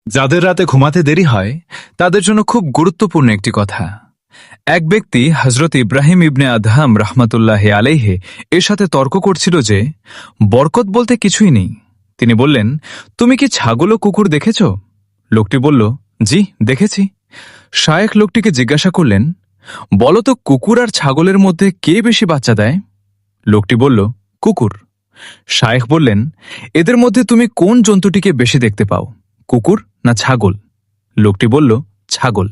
যাদের রাতে ঘুমাতে দেরি হয় তাদের জন্য খুব গুরুত্বপূর্ণ একটি কথা। এক ব্যক্তি হজরত ইব্রাহিম ইবনে আদহাম রহমতুল্লাহ আলাইহে এর সাথে তর্ক করছিল যে বরকত বলতে কিছুই নেই। তিনি বললেন, তুমি কি ছাগল ও কুকুর দেখেছ? লোকটি বলল, জি দেখেছি। শায়েখ লোকটিকে জিজ্ঞাসা করলেন, বলো তো কুকুর আর ছাগলের মধ্যে কে বেশি বাচ্চা দেয়? লোকটি বলল, কুকুর। শায়েখ বললেন, এদের মধ্যে তুমি কোন জন্তুটিকে বেশি দেখতে পাও, কুকুর না ছাগল? লোকটি বলল, ছাগল।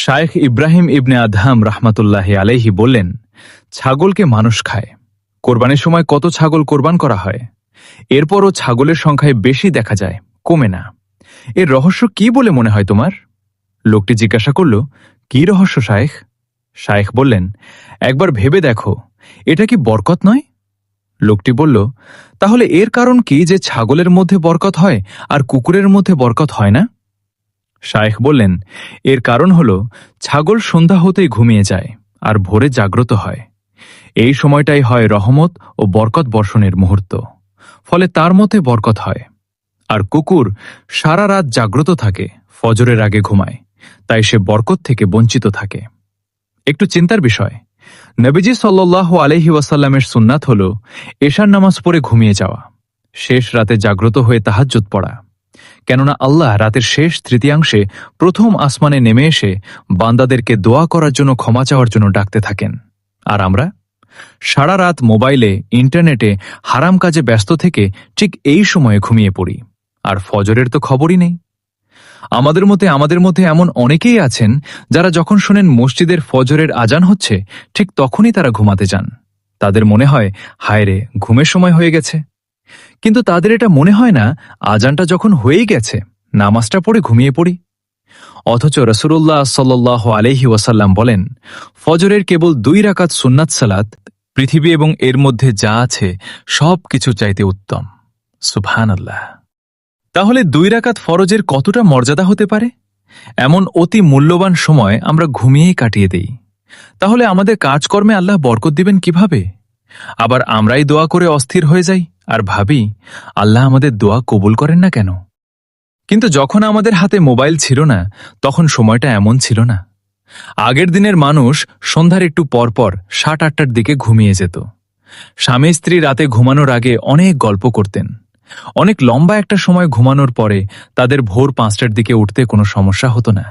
শায়েখ ইব্রাহিম ইবনে আদহাম রহমতুল্লাহ আলাইহি বললেন, ছাগলকে মানুষ খায়। কোরবানির সময় কত ছাগল কোরবান করা হয়, এরপরও ছাগলের সংখ্যায় বেশি দেখা যায়, কমে না। এর রহস্য কি বলে মনে হয় তোমার? লোকটি জিজ্ঞাসা করল, কি রহস্য শায়েখ? শায়েখ বললেন, একবার ভেবে দেখো, এটা কি বরকত নয়? লোকটি বলল, তাহলে এর কারণ কি যে ছাগলের মধ্যে বরকত হয় আর কুকুরের মধ্যে বরকত হয় না? শায়েখ বললেন, এর কারণ হল ছাগল সন্ধ্যা হতেই ঘুমিয়ে যায় আর ভোরে জাগ্রত হয়। এই সময়টাই হয় রহমত ও বরকত বর্ষণের মুহূর্ত, ফলে তার মধ্যে বরকত হয়। আর কুকুর সারা রাত জাগ্রত থাকে, ফজরের আগে ঘুমায়, তাই সে বরকত থেকে বঞ্চিত থাকে। একটু চিন্তার বিষয়, নবীজি সাল্লাল্লাহু আলাইহি ওয়াসাল্লামের সুন্নাত হল এশার নামাজ পড়ে ঘুমিয়ে যাওয়া, শেষ রাতে জাগ্রত হয়ে তাহাজ্জুদ পড়া। কেননা আল্লাহ রাতের শেষ তৃতীয়াংশে প্রথম আসমানে নেমে এসে বান্দাদেরকে দোয়া করার জন্য, ক্ষমা চাওয়ার জন্য ডাকতে থাকেন। আর আমরা সারা রাত মোবাইলে, ইন্টারনেটে হারাম কাজে ব্যস্ত থেকে ঠিক এই সময়ে ঘুমিয়ে পড়ি, আর ফজরের তো খবরই নেই। আমাদের মধ্যে এমন অনেকেই আছেন যারা যখন শোনেন মসজিদের ফজরের আজান হচ্ছে, ঠিক তখনই তারা ঘুমাতে যান। তাদের মনে হয়, হায় রে, ঘুমের সময় হয়ে গেছে। কিন্তু তাদের এটা মনে হয় না, আজানটা যখন হয়েই গেছে, নামাজটা পড়ে ঘুমিয়ে পড়ি। অথচ রাসূলুল্লাহ সাল্লাল্লাহু আলাইহি ওয়াসাল্লাম বলেন, ফজরের কেবল 2 রাকাত সুন্নাত সালাত পৃথিবী এবং এর মধ্যে যা আছে সব কিছু চাইতে উত্তম। সুবহানাল্লাহ। তাহলে 2 রাকাত ফরজের কতটা মর্যাদা হতে পারে? এমন অতি মূল্যবান সময় আমরা ঘুমিয়েই কাটিয়ে দেই। তাহলে আমাদের কাজকর্মে আল্লাহ বরকত দিবেন কিভাবে? আবার আমরাই দোয়া করে অস্থির হয়ে যাই আর ভাবি, আল্লাহ আমাদের দোয়া কবুল করেন না কেন? কিন্তু যখন আমাদের হাতে মোবাইল ছিল না, তখন সময়টা এমন ছিল না। আগের দিনের মানুষ সন্ধ্যার একটু পরপর 7-8টার দিকে ঘুমিয়ে যেত। স্বামী স্ত্রী রাতে ঘুমানোর আগে অনেক গল্প করতেন। অনেক লম্বা একটা সময় ঘুমানোর পরে তাদের ভোর 5টার দিকে উঠতে কোনো সমস্যা হতো না।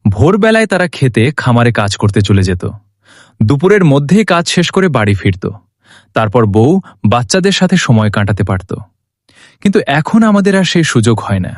ভোরবেলায় তারা খেতে, খামারে কাজ করতে চলে যেত। দুপুরের মধ্যেই কাজ শেষ করে বাড়ি ফিরত। তারপর বউ, বাচ্চাদের সাথে সময় কাটাতে পারত। কিন্তু এখন আমাদের আর সেই সুযোগ হয় না।